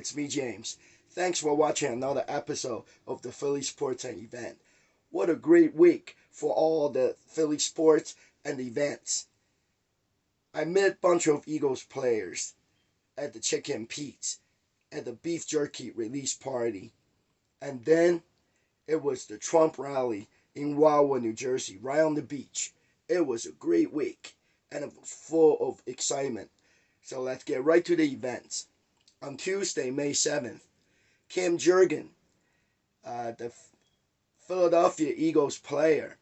it's me, James. Thanks for watching another episode of the Philly Sports and Event. What a great week for all the Philly sports and events. I met a bunch of Eagles players at the Chicken Pete's at the beef jerky release party. And then it was the Trump rally in Wildwood, New Jersey, right on the beach. It was a great week and it was full of excitement. So let's get right to the events. On Tuesday, May 7th, Cam Jurgen, the Philadelphia Eagles player,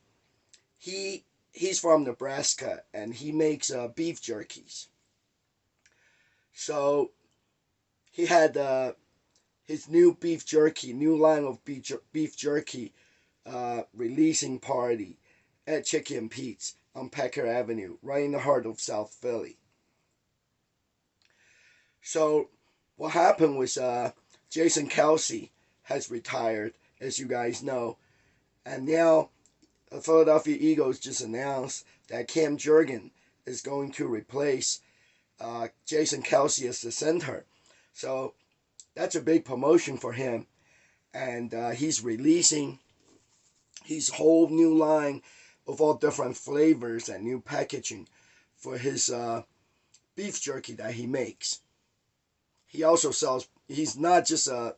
he's from Nebraska and he makes beef jerkies. So he had his new line of beef jerky releasing party at Chicken Pete's on Pecker Avenue, right in the heart of South Philly. So what happened was Jason Kelce has retired, as you guys know, and now the Philadelphia Eagles just announced that Cam Jurgen is going to replace Jason Kelce as the center. So that's a big promotion for him, and he's releasing his whole new line of all different flavors and new packaging for his beef jerky that he makes. He also sells, he's not just a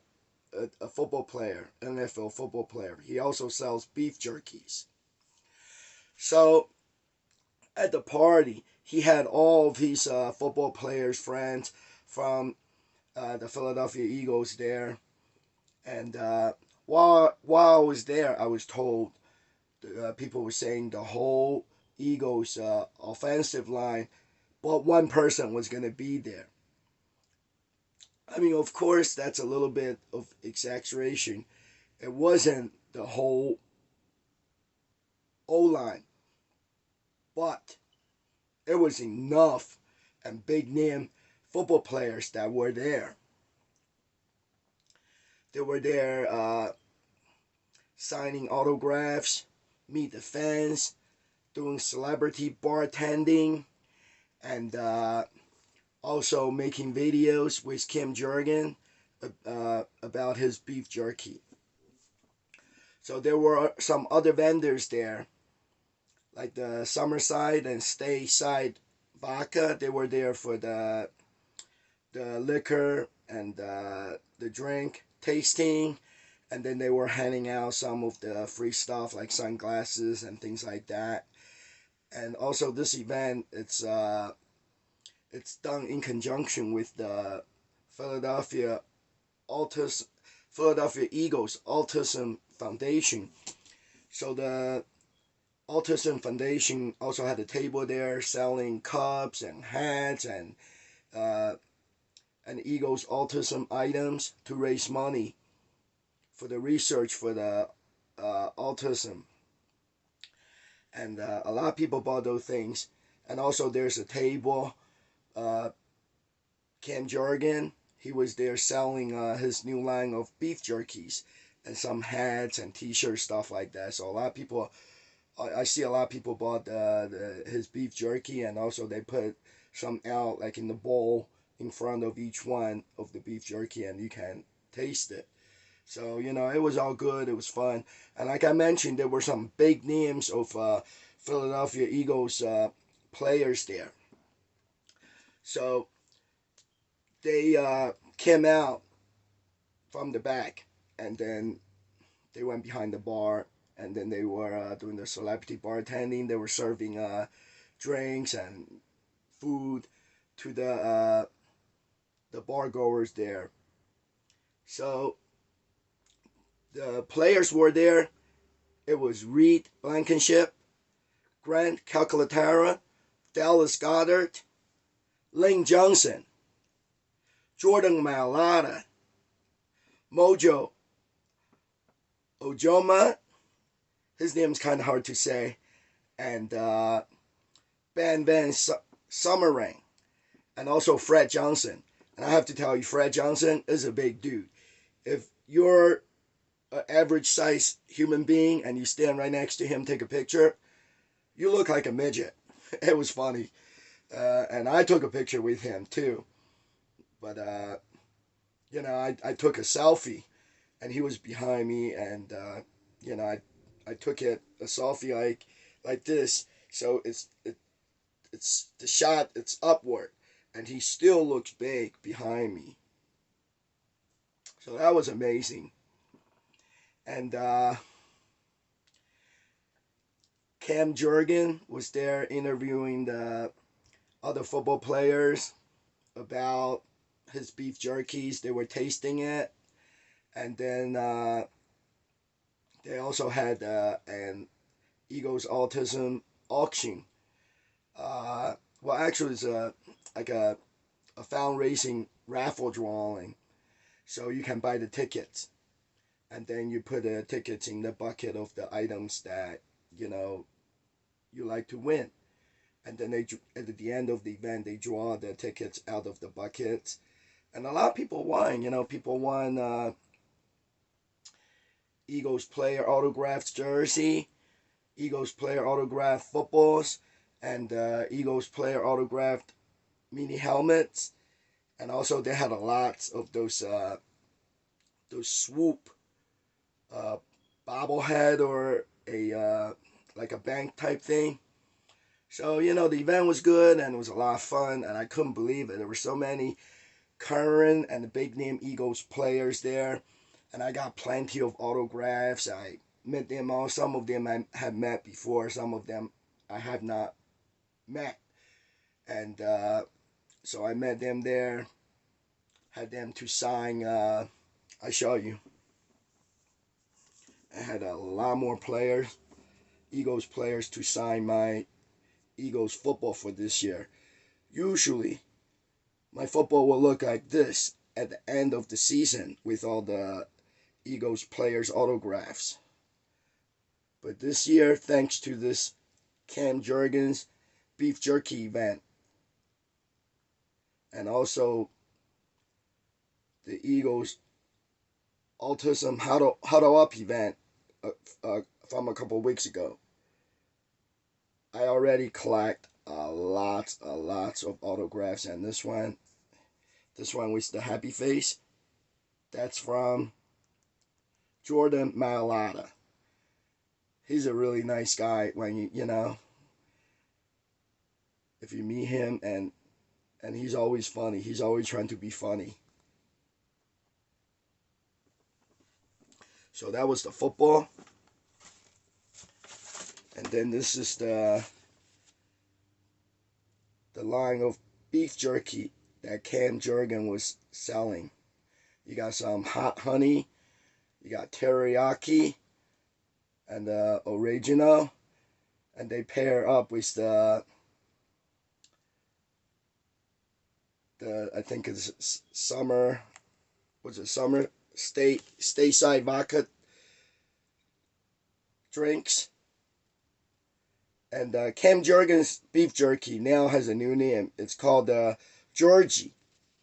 football player, an NFL football player. He also sells beef jerkies. So at the party, he had all of his football players, friends from the Philadelphia Eagles there. And while I was there, I was told people were saying the whole Eagles offensive line, but one person was going to be there. I mean, of course, that's a little bit of exaggeration. It wasn't the whole O-line, but it was enough and big name football players that were there. They were there signing autographs, meet the fans, doing celebrity bartending, and also making videos with Cam Jurgen about his beef jerky. So there were some other vendors there, like the Summerside and Stayside Vodka. They were there for the liquor and the drink tasting, and then they were handing out some of the free stuff like sunglasses and things like that. And also this event, it's done in conjunction with the Philadelphia Eagles Autism Foundation. So the Autism Foundation also had a table there selling cups and hats and Eagles autism items to raise money for the research for the autism. And a lot of people bought those things. And also there's a table. Cam Jurgen, he was there selling his new line of beef jerkies and some hats and t-shirts, stuff like that. So a lot of people, I see a lot of people bought his beef jerky, and also they put some out like in the bowl in front of each one of the beef jerky, and you can taste it. So, you know, it was all good. It was fun. And like I mentioned, there were some big names of Philadelphia Eagles players there. So they came out from the back, and then they went behind the bar, and then they were doing the celebrity bartending. They were serving drinks and food to the bar goers there. So the players were there. It was Reed Blankenship, Grant Calcaterra, Dallas Goddard, Lane Johnson, Jordan Mailata, Mojo Ojoma, his name's kind of hard to say, and Ben Van Summering, and also Fred Johnson. And I have to tell you, Fred Johnson is a big dude. If you're an average size human being and you stand right next to him, take a picture, you look like a midget. It was funny. And I took a picture with him too. But I took a selfie, and he was behind me, and I took a selfie like this, so it's the shot, it's upward, and he still looks big behind me. So that was amazing. And Cam Jurgen was there interviewing the other football players about his beef jerkies. They were tasting it, and then they also had an Eagles Autism auction. Well, actually, it's like a fundraising raffle drawing. So you can buy the tickets, and then you put the tickets in the bucket of the items that you know you like to win. And then at the end of the event, they draw the tickets out of the buckets, and a lot of people won. People won Eagles player autographed jersey, Eagles player autographed footballs, and Eagles player autographed mini helmets. And also they had a lot of those swoop uh, bobblehead or a like a bank type thing. So the event was good and it was a lot of fun, and I couldn't believe it. There were so many current and big name Eagles players there, and I got plenty of autographs. I met them all. Some of them I have met before. Some of them I have not met, and so I met them there. Had them to sign. I show you. I had a lot more players, Eagles players, to sign my Eagles football for this year. Usually, my football will look like this at the end of the season with all the Eagles players' autographs. But this year, thanks to this Cam Jurgens beef jerky event, and also the Eagles autism huddle up event from a couple weeks ago, I already collect a lot of autographs. And this one with the happy face, that's from Jordan Mailata. He's a really nice guy when if you meet him, and he's always funny. He's always trying to be funny. So that was the football. And then this is the line of beef jerky that Cam Jurgen was selling. You got some hot honey, you got teriyaki, and original, and they pair up with the I think it's summer. Was it summer stateside vodka drinks? And Cam Jurgen's beef jerky now has a new name. It's called Georgie. It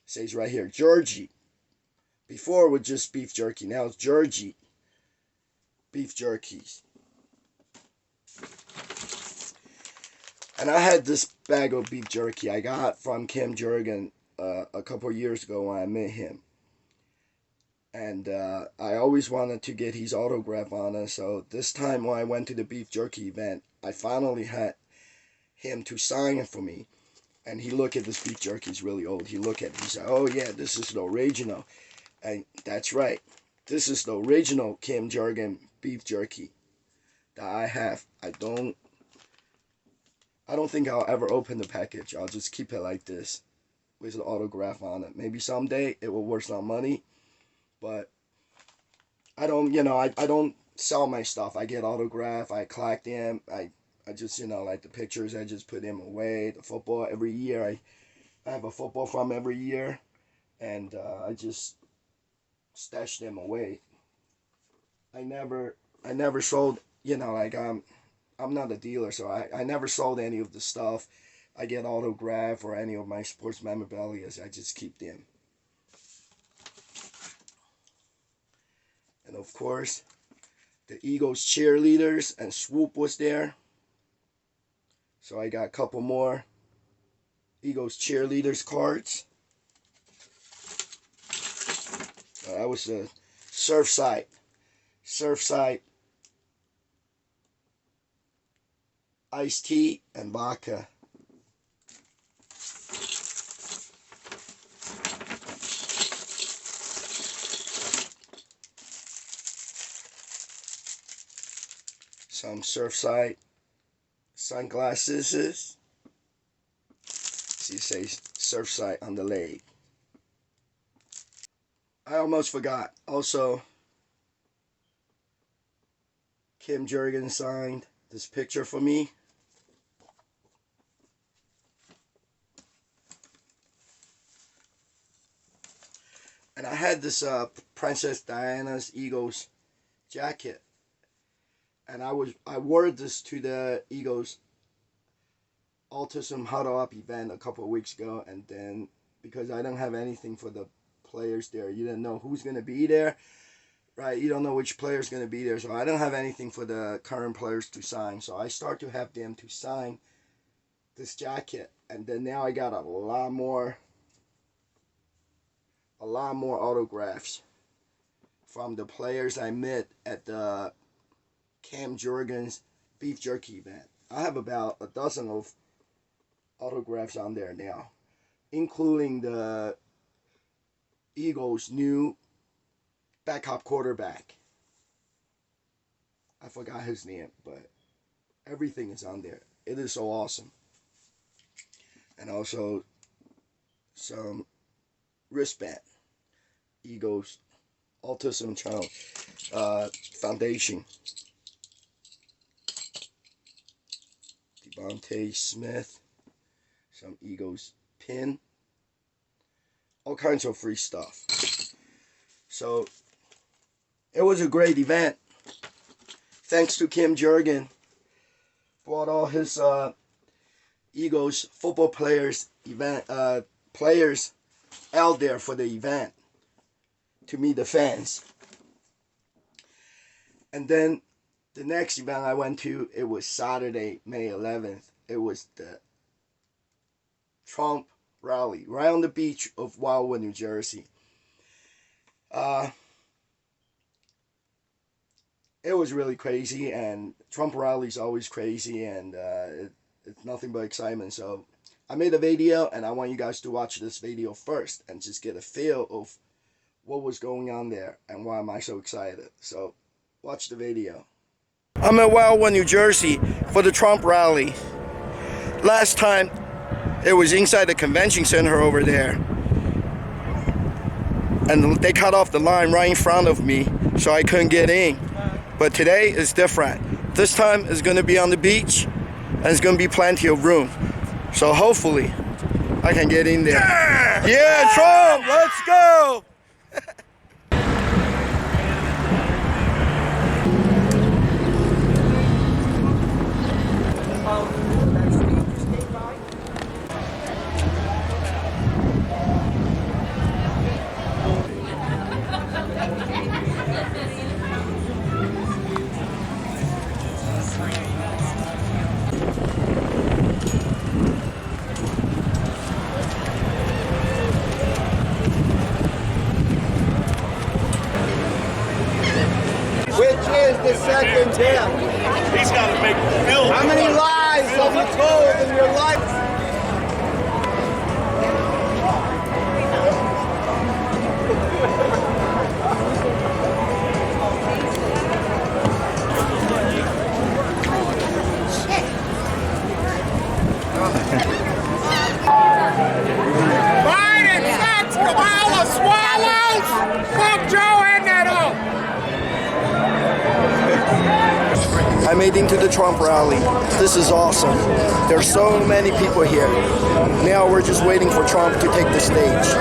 says right here, Georgie. Before it was just beef jerky. Now it's Georgie beef jerkies. And I had this bag of beef jerky I got from Cam Jurgen a couple years ago when I met him. And I always wanted to get his autograph on it. So this time when I went to the beef jerky event, I finally had him to sign it for me. And he looked at this beef jerky. It's really old. He looked at it. He said, "Oh yeah, this is the original." And that's right. This is the original Cam Jurgen beef jerky that I have. I don't think I'll ever open the package. I'll just keep it like this with an autograph on it. Maybe someday it will worth some money, but I don't, I don't sell my stuff. I get autograph. I collect them. I just, like the pictures, I just put them away. The football every year, I have a football from every year, and I just stash them away. I never sold, like I'm not a dealer, so I never sold any of the stuff I get autograph or any of my sports memorabilia. I just keep them. And of course, the Eagles cheerleaders and Swoop was there. So I got a couple more Eagles cheerleaders cards. That was a Surfside. Surfside iced tea and vodka. Some Surfside sunglasses. See, it says Surfside on the leg. I almost forgot. Also, Kim Jurgen signed this picture for me. And I had this Princess Diana's Eagles jacket. And I wore this to the Eagles Autism Huddle Up event a couple of weeks ago, and then because I don't have anything for the players there, you didn't know who's going to be there, right? You don't know which player's going to be there, so I don't have anything for the current players to sign. So I start to have them to sign this jacket, and then now I got a lot more autographs from the players I met at the Cam Jurgen's beef jerky event. I have about a dozen of autographs on there now, including the Eagles' new backup quarterback. I forgot his name, but everything is on there. It is so awesome. And also some wristband. Eagles Autism Child Foundation. Devontae Smith. Some Eagles pin. All kinds of free stuff. So it was a great event. Thanks to Kim Jurgen. Brought all his Eagles football players out there for the event to meet the fans. And then the next event I went to, it was Saturday, May 11th. It was the Trump rally right on the beach of Wildwood, New Jersey. It was really crazy, and Trump rally is always crazy, and it's nothing but excitement. So I made a video, and I want you guys to watch this video first and just get a feel of what was going on there and why am I so excited. So watch the video. I'm at Wildwood, New Jersey for the Trump rally. Last time it was inside the convention center over there, and they cut off the line right in front of me, so I couldn't get in. But today is different. This time it's going to be on the beach, and it's going to be plenty of room. So hopefully I can get in there. Yeah, Trump, let's go! The second tip. He's got to make the film. How many lies have you told in your life? Biden sets Kamala swallows. Fuck Joe and that up. I made it to the Trump rally. This is awesome. There's so many people here. Now we're just waiting for Trump to take the stage.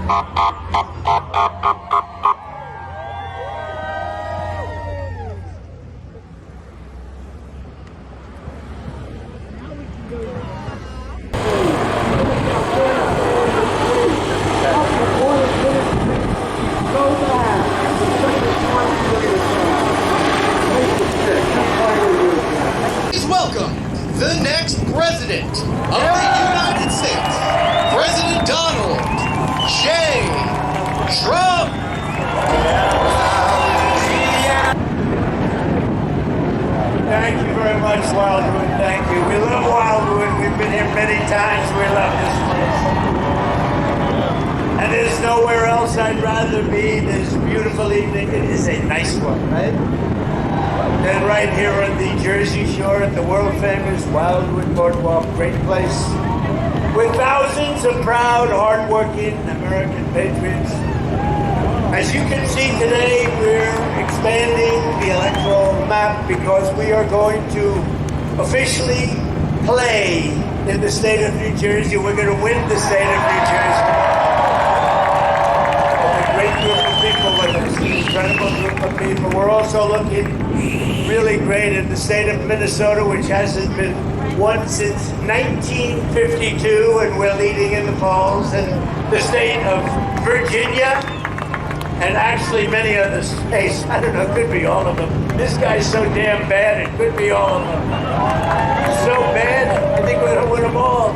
Please welcome the next president of the United States, President Donald J. Trump. Thank you very much, Wildwood. Thank you. We love Wildwood. We've been here many times. We love this place. And there's nowhere else I'd rather be this beautiful evening. It is a nice one, right? Than right here on the Jersey Shore at the world-famous Wildwood Boardwalk. Great place. With thousands of proud, hard-working American patriots. As you can see today, we're expanding the electoral map because we are going to officially play in the state of New Jersey. We're going to win the state of New Jersey. A great group of people with us, an incredible group of people. We're also looking really great in the state of Minnesota, which hasn't been won since 1952, and we're leading in the polls. And the state of Virginia, and actually many other states. I don't know, it could be all of them. This guy's so damn bad, it could be all of them. So bad, I think we're gonna win them all.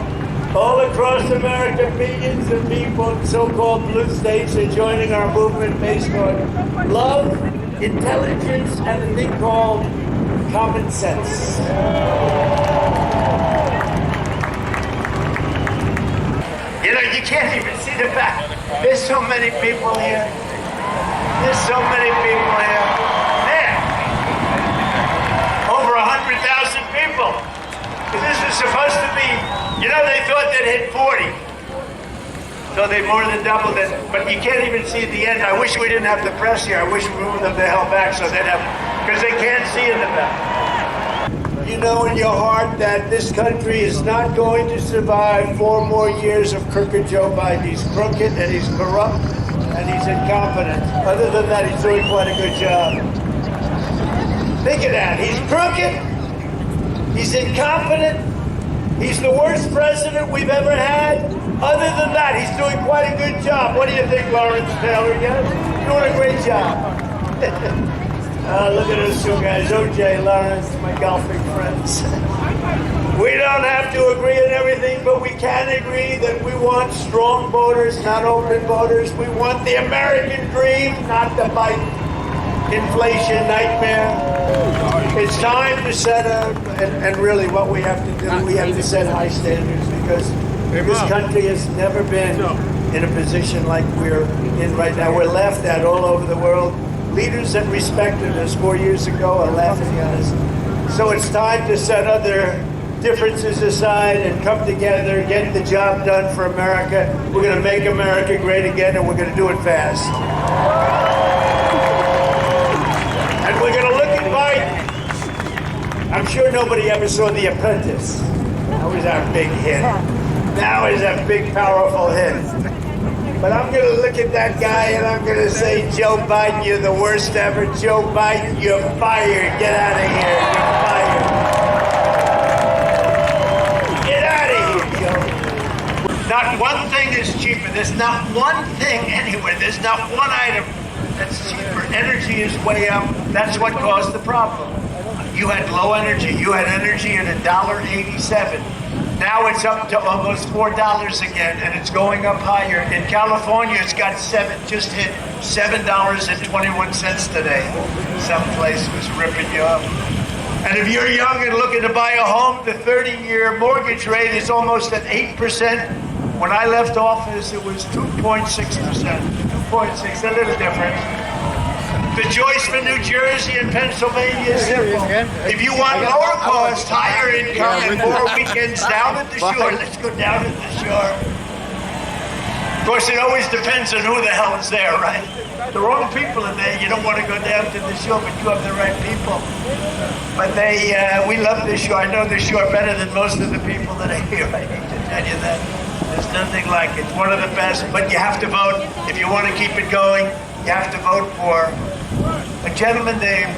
All across America, millions of people in so-called blue states are joining our movement based on love, intelligence, and a thing called common sense. You know, you can't even see the back. There's so many people here. There's so many people here. There. Over 100,000 people. This is supposed to be, you know, they thought they'd hit 40. So they more than doubled it. But you can't even see the end. I wish we didn't have the press here. I wish we moved them the hell back so they'd have, because they can't see in the back. You know in your heart that this country is not going to survive 4 more years of crooked Joe Biden. He's crooked and he's corrupt and he's incompetent. Other than that, he's doing quite a good job. Think of that. He's crooked. He's incompetent. He's the worst president we've ever had. Other than that, he's doing quite a good job. What do you think, Lawrence Taylor? Yes? Doing a great job. Look at those two guys, OJ, Lawrence, my golfing friends. We don't have to agree on everything, but we can agree that we want strong voters, not open voters. We want the American dream, not the Biden inflation nightmare. It's time to set up, and really what we have to do, we have to set high standards because this country has never been in a position like we're in right now. We're laughed at all over the world. Leaders that respected us 4 years ago are laughing at us. So it's time to set other differences aside and come together, get the job done for America. We're going to make America great again, and we're going to do it fast. And we're going to look at Biden. I'm sure nobody ever saw The Apprentice. That was our big hit. Now is a big, powerful hit. But I'm going to look at that guy and I'm going to say, Joe Biden, you're the worst ever. Joe Biden, you're fired. Get out of here. You're fired. Get out of here, Joe. Not one thing is cheaper. There's not one thing anywhere. There's not one item that's cheaper. Energy is way up. That's what caused the problem. You had low energy. You had energy at $1.87. Now it's up to almost $4 again, and it's going up higher. In California, it's got just hit $7.21 today. Some place was ripping you up. And if you're young and looking to buy a home, the 30-year mortgage rate is almost at 8%. When I left office, it was 2.6%. 2.6, a little different. The choice for New Jersey and Pennsylvania is simple. If you want lower cost, higher income, and more weekends down at the shore, let's go down at the shore. Of course, it always depends on who the hell is there, right? The wrong people are there. You don't want to go down to the shore, but you have the right people. But we love the shore. I know the shore better than most of the people that are here. I hate to tell you that. There's nothing like it. One of the best, but you have to vote. If you want to keep it going, you have to vote for a gentleman named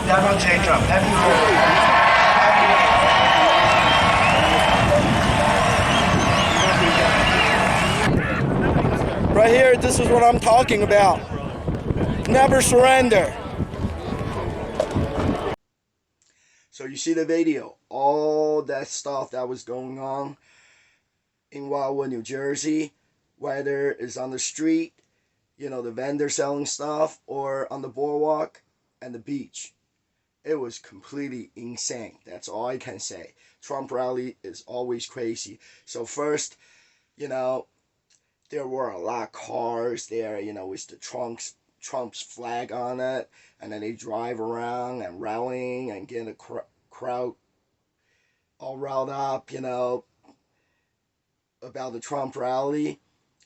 Donald J. Trump. Have you heard? Right here, this is what I'm talking about. Never surrender. So you see the video, all that stuff that was going on in Wildwood, New Jersey, whether it's on the street, the vendor selling stuff, or on the boardwalk and the beach. It was completely insane. That's all I can say. Trump rally is always crazy. So first, there were a lot of cars there, with the Trump's flag on it, and then they drive around and rallying and getting a crowd all riled up, about the Trump rally,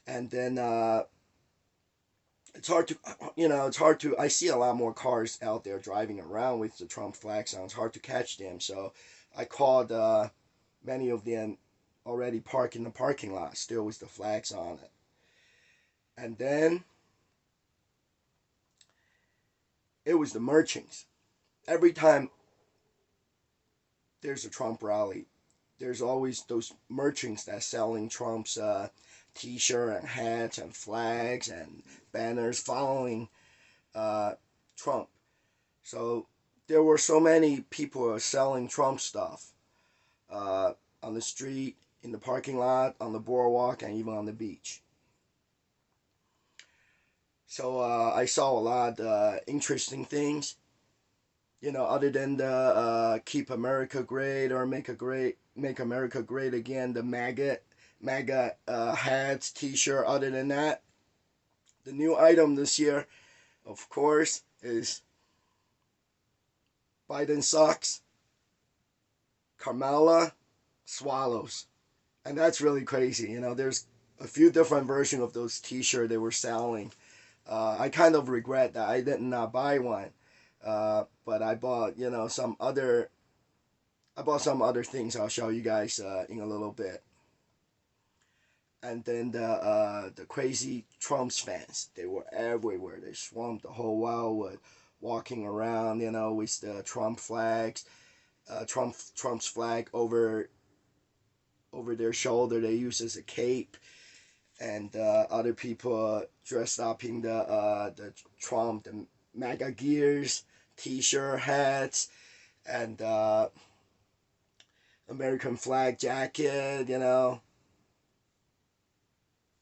and then I see a lot more cars out there driving around with the Trump flags on. It's hard to catch them, so I called many of them already parked in the parking lot, still with the flags on it. And then it was the merchants. Every time there's a Trump rally, there's always those merchants that selling Trump's t-shirt and hats and flags and banners following Trump. So there were so many people selling Trump stuff on the street, in the parking lot, on the boardwalk, and even on the beach. So I saw a lot of interesting things, other than the "Keep America Great" or "Make America Great Again," the MAGA hats, T-shirt. Other than that, the new item this year, of course, is Biden socks, Kamala swallows, and that's really crazy. There's a few different versions of those T-shirts they were selling. I kind of regret that I did not buy one, but I bought some other. I bought some other things. I'll show you guys in a little bit. And then the crazy Trump's fans, they were everywhere. They swamped the whole Wildwood, walking around, with the Trump flags, Trump's flag over their shoulder. They use as a cape. And other people dressed up in the Trump, the MAGA gears, T-shirt, hats, and American flag jacket,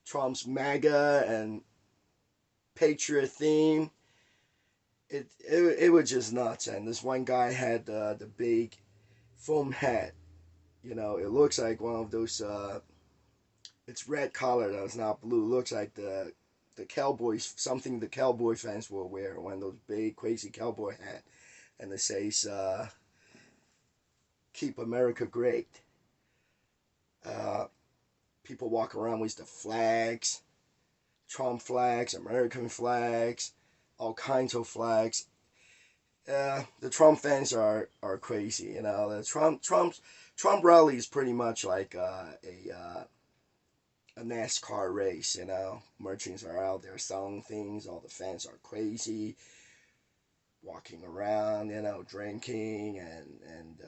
Trump's MAGA and Patriot theme. It was just nuts. And this one guy had the big foam hat. It looks like one of those. It's red color though, it's not blue. It looks like the Cowboys, something the Cowboy fans will wear, one of those big crazy cowboy hat, and it says "Keep America Great." People walk around with the flags, Trump flags, American flags, all kinds of flags. The Trump fans are crazy. The Trump rally is pretty much like a NASCAR race, Merchants are out there selling things. All the fans are crazy, walking around, drinking and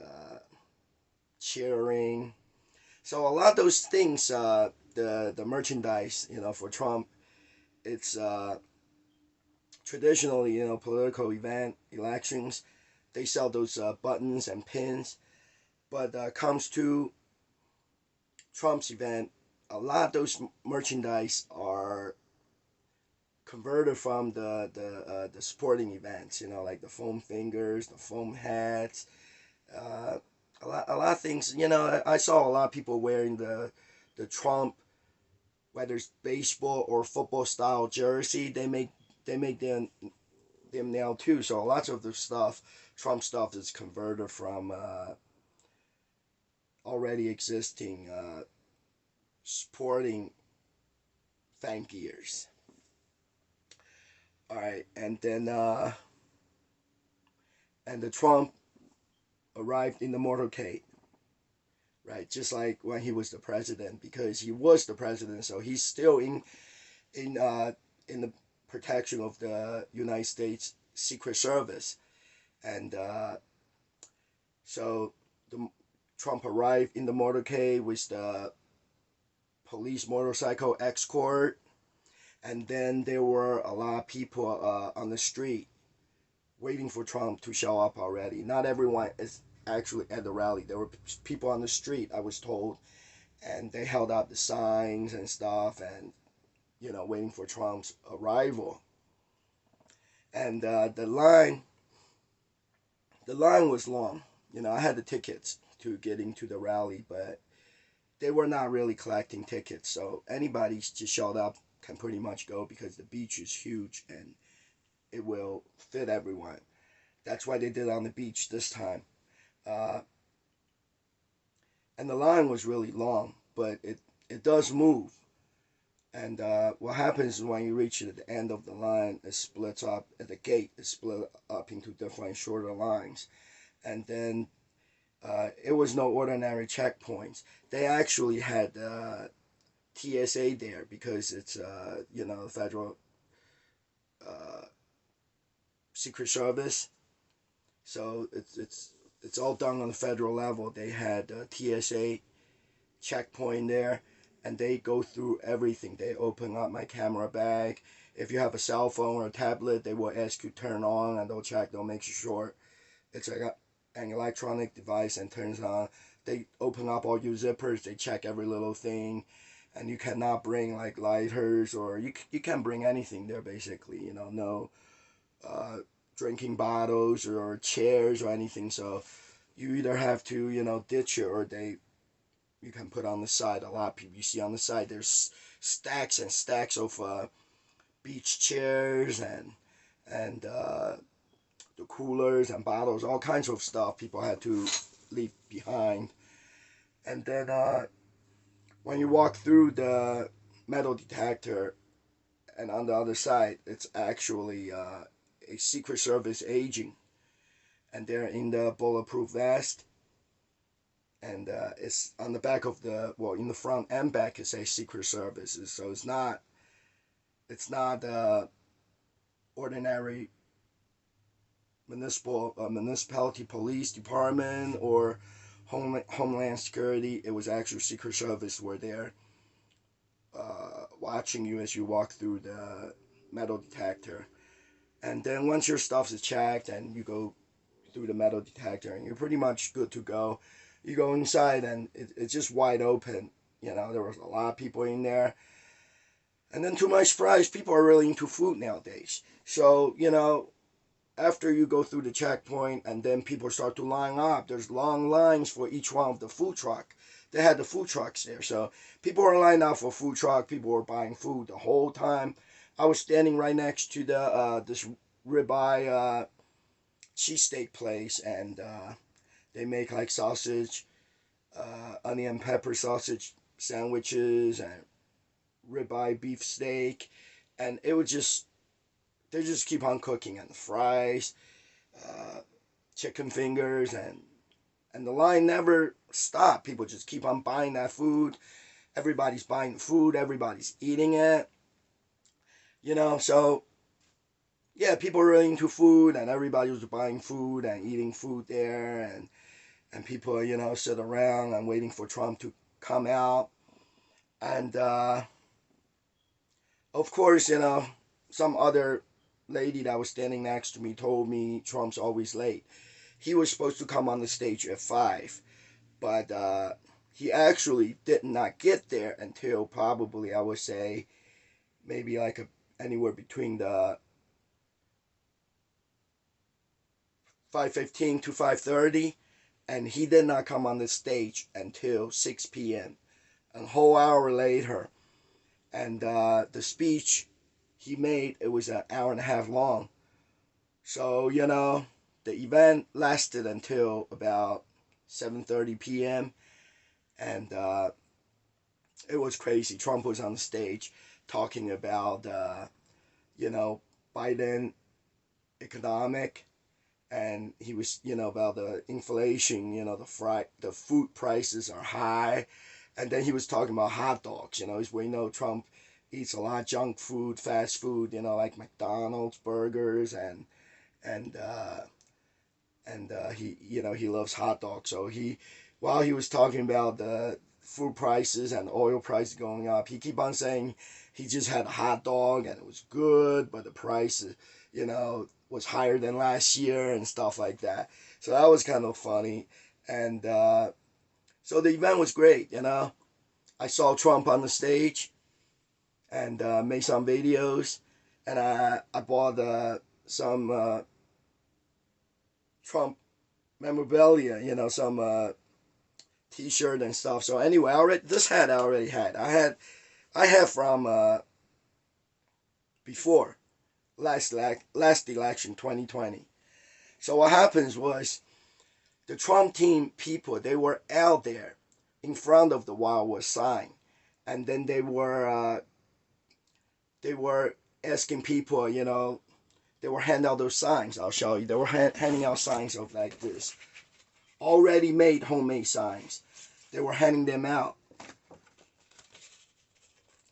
cheering. So a lot of those things, the merchandise, for Trump, it's traditionally, political event, elections, they sell those buttons and pins. But comes to Trump's event, a lot of those merchandise are converted from the sporting events, like the foam fingers, the foam hats, a lot of things. I saw a lot of people wearing the Trump, whether it's baseball or football style jersey. They make them now too. So lots of the stuff, Trump stuff, is converted from already existing sporting fan gears. All right, and then and the Trump arrived in the motorcade. right? Just like when he was the president, because he was the president, so he's still in in the protection of the United States Secret Service, and so the Trump arrived in the motorcade with the police motorcycle escort, and then there were a lot of people on the street waiting for Trump to show up already. Not everyone is actually at the rally. There were people on the street, I was told, and they held out the signs and stuff, and waiting for Trump's arrival. And the line was long. I had the tickets to get into the rally, but they were not really collecting tickets, so anybody just showed up can pretty much go because the beach is huge and it will fit everyone. That's why they did it on the beach this time. Uh, and the line was really long, but it does move. And what happens is when you reach the end of the line, it splits up at the gate. It's split up into different shorter lines, and then it was no ordinary checkpoints. They actually had TSA there because it's the federal Secret Service. So it's all done on the federal level. They had TSA checkpoint there, and they go through everything. They open up my camera bag. If you have a cell phone or a tablet, they will ask you to turn on, and they'll make sure it's like an electronic device and turns on. They open up all your zippers. They check every little thing, and you cannot bring like lighters, or you can bring anything there basically. No drinking bottles or chairs or anything. So you either have to ditch it, or you can put on the side. A lot of people you see on the side, there's stacks and stacks of beach chairs and the coolers and bottles, all kinds of stuff people had to leave behind. And then when you walk through the metal detector, and on the other side, it's actually a Secret Service agent, and they're in the bulletproof vest. And it's on the back of in the front and back it says Secret Services. So it's not ordinary municipality police department or Homeland Security. It was actually Secret Service where they're watching you as you walk through the metal detector. And then once your stuff is checked and you go through the metal detector and you're pretty much good to go, you go inside and it's just wide open. There was a lot of people in there. And then to my surprise, people are really into food nowadays. So, after you go through the checkpoint and then people start to line up, there's long lines for each one of the food truck. They had the food trucks there. So people were lined up for food truck. People were buying food the whole time. I was standing right next to this ribeye cheesesteak place, and they make like sausage, onion pepper sausage sandwiches, and ribeye beef steak, and they just keep on cooking, and the fries, chicken fingers, and the line never stopped. People just keep on buying that food. Everybody's buying food. Everybody's eating it. So yeah, people were really into food, and everybody was buying food and eating food there, and people sit around and waiting for Trump to come out, and of course some other lady that was standing next to me told me Trump's always late. He was supposed to come on the stage at 5, but he actually did not get there until probably, I would say, maybe like anywhere between the 5:15 to 5:30, and he did not come on the stage until 6 p.m., a whole hour later. And the speech he made, it was an hour and a half long. So, the event lasted until about 7:30 p.m., and it was crazy. Trump was on the stage talking about, Biden economic, and he was, about the inflation, the food prices are high, and then he was talking about hot dogs. We know Trump eats a lot of junk food, fast food, like McDonald's, burgers, and he loves hot dogs. So while he was talking about the food prices and oil prices going up, he keep on saying he just had a hot dog and it was good, but the price, was higher than last year and stuff like that. So that was kind of funny. And so the event was great. I saw Trump on the stage and made some videos, and I bought some Trump memorabilia, some T-shirt and stuff. So anyway, this hat I already had. I have from before last election 2020. So what happens was the Trump team people, they were out there in front of the Wildwood sign, and then they were asking people, they were handing out those signs. I'll show you. They were handing out signs of like this, already made homemade signs. They were handing them out,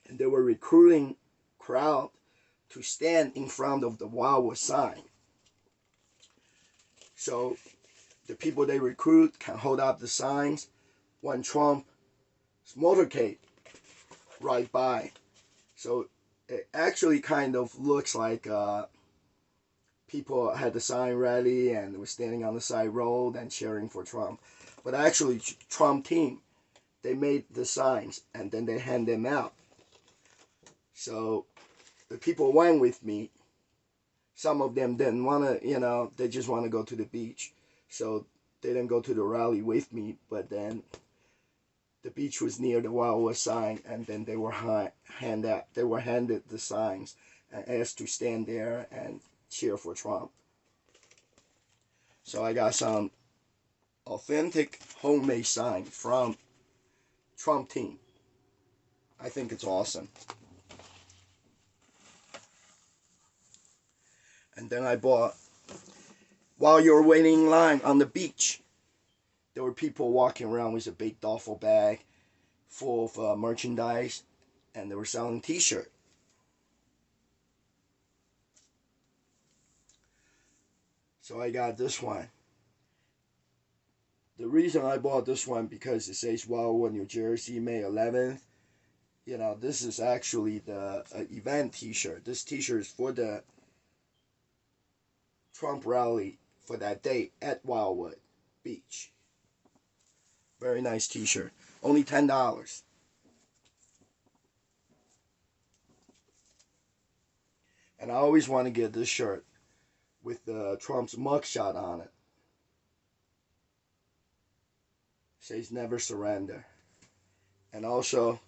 and they were recruiting crowd to stand in front of the Wildwood sign. So the people they recruit can hold up the signs when Trump's motorcade right by. So it actually kind of looks like people had the sign ready and were standing on the side road and cheering for Trump. But actually, Trump team, they made the signs and then they hand them out. So the people went with me. Some of them didn't want to, they just want to go to the beach. So they didn't go to the rally with me, but then the beach was near the Wildwood sign, and then they were handed the signs and asked to stand there and cheer for Trump. So I got some authentic homemade sign from Trump team. I think it's awesome. And then I bought, while you were waiting in line on the beach, there were people walking around with a big duffel bag full of merchandise, and they were selling T-shirts. So I got this one. The reason I bought this one because it says Wildwood, New Jersey, May 11th. This is actually the event T-shirt. This T-shirt is for the Trump rally for that day at Wildwood Beach. Very nice T-shirt. Only $10. And I always want to get this shirt with Trump's mugshot on it. Says never surrender. And also,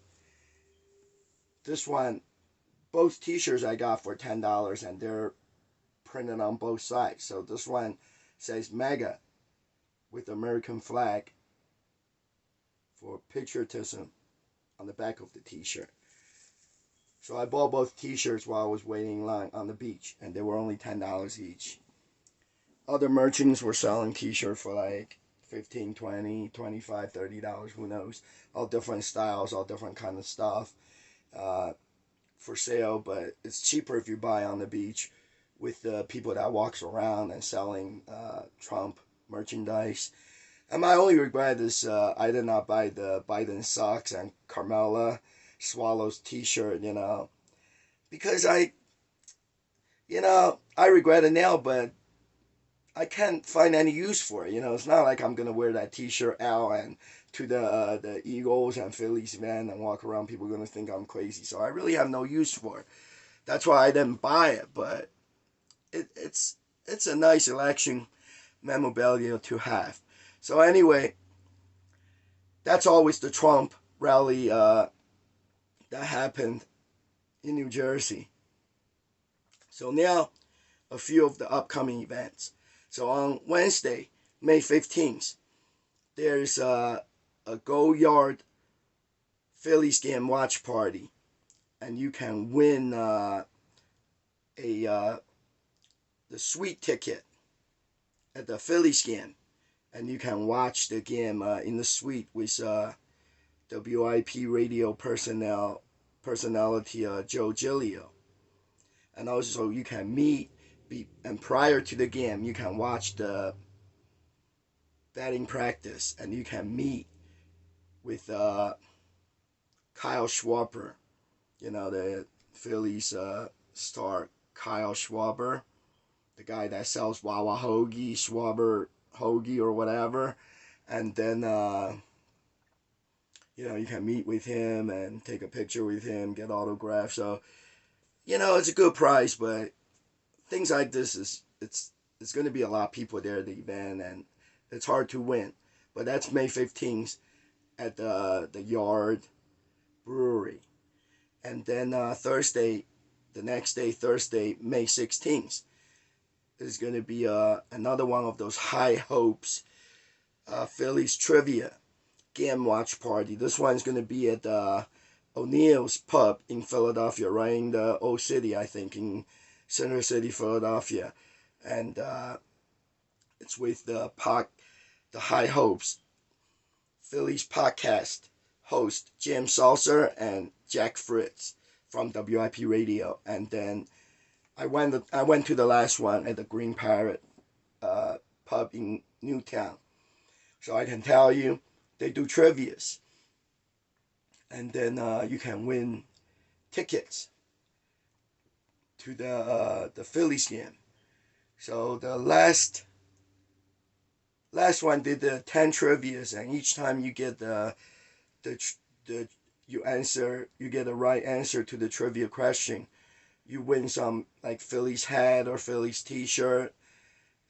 this one, both T-shirts I got for $10, and they're printed on both sides. So this one says MAGA with the American flag for patriotism on the back of the T-shirt. So I bought both T-shirts while I was waiting in line on the beach, and they were only $10 each. Other merchants were selling T-shirts for like $15, $20, $25, $30, who knows. All different styles, all different kind of stuff for sale, but it's cheaper if you buy on the beach with the people that walks around and selling Trump merchandise. And my only regret is I did not buy the Biden socks and Carmela Swallows T-shirt, because I regret it now, but I can't find any use for it. It's not like I'm gonna wear that T-shirt out and to the Eagles and Phillies event and walk around. People are gonna think I'm crazy, so I really have no use for it. That's why I didn't buy it. But it's a nice election memorabilia to have. So anyway, that's always the Trump rally that happened in New Jersey. So now, a few of the upcoming events. So on Wednesday, May 15th, there's a Go Yard Phillies game watch party, and you can win the suite ticket at the Phillies game, and you can watch the game in the suite with WIP radio personality Joe Giglio. And also you can meet, and prior to the game, you can watch the batting practice, and you can meet with Kyle Schwarber, the Phillies star Kyle Schwarber, the guy that sells Wawa Hoagie, Schwarber Hoagie or whatever. And then, you can meet with him and take a picture with him, get autographs. So, it's a good price, but things like this it's going to be a lot of people there at the event, and it's hard to win. But that's May 15th at the Yard Brewery. And then Thursday, the next day, Thursday, May 16th, is going to be another one of those high hopes Phillies trivia game watch party. This one's going to be at O'Neill's Pub in Philadelphia, right in the old city, I think, in Center City, Philadelphia. And it's with the High Hopes Phillies podcast host Jim Salser and Jack Fritz from WIP Radio. And then I went to the last one at the Green Parrot pub in Newtown. So I can tell you, they do trivias. And then you can win tickets to the Phillies game. So the last one did the 10 trivias, and each time you get you get the right answer to the trivia question, you win some like Phillies hat or Phillies t-shirt.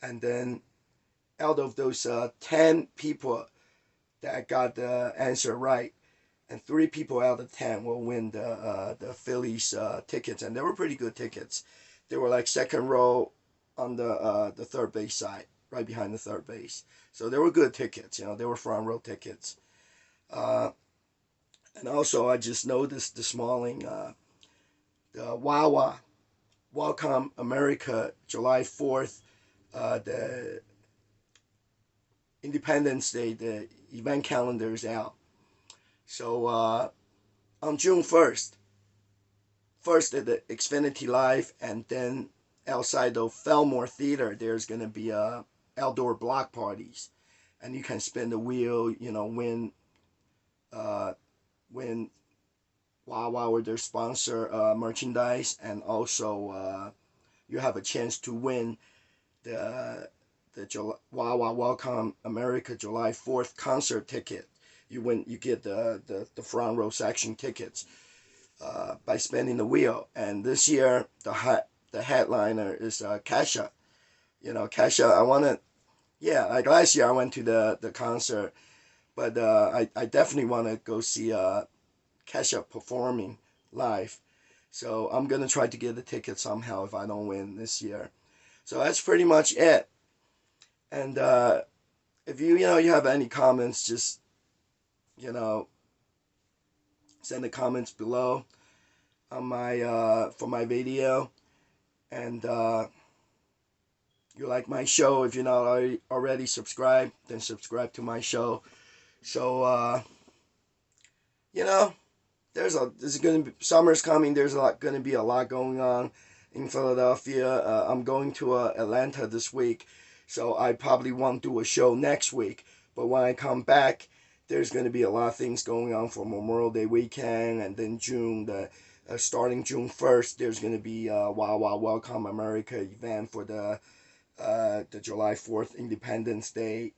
And then out of those 10 people that got the answer right, and 3 people out of 10 will win the Phillies tickets, and they were pretty good tickets. They were like second row on the third base side, right behind the third base. So they were good tickets, they were front row tickets. And also I just noticed this morning, the Wawa Welcome America July 4th, the Independence Day, the event calendar is out. So on June 1st at the Xfinity Live, and then outside of Fillmore Theater, there's going to be outdoor block parties. And you can spin the wheel, win Wawa or their sponsor merchandise. And also you have a chance to win the Wawa Welcome America July 4th concert ticket. You get the front row section tickets by spinning the wheel. And this year the headliner is Kesha. Kesha, like last year I went to the concert, but I definitely want to go see Kesha performing live. So I'm gonna try to get the ticket somehow if I don't win this year. So that's pretty much it. And if you have any comments, just send the comments below on my for my video. And you like my show, if you're not already subscribed, then subscribe to my show. So summer's coming. There's going to be a lot going on in Philadelphia. I'm going to Atlanta this week, so I probably won't do a show next week. But when I come back, there's going to be a lot of things going on for Memorial Day weekend, and then starting June 1st, there's going to be Wawa Welcome America event for the July 4th Independence Day.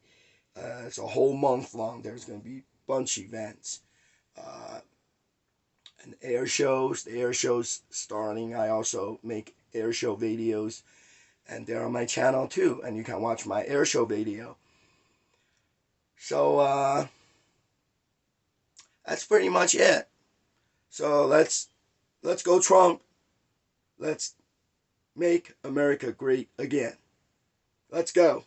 It's a whole month long. There's going to be a bunch of events. And air shows. The air shows starting. I also make air show videos, and they're on my channel too, and you can watch my air show video. So that's pretty much it. So let's go Trump. Let's make America great again. Let's go.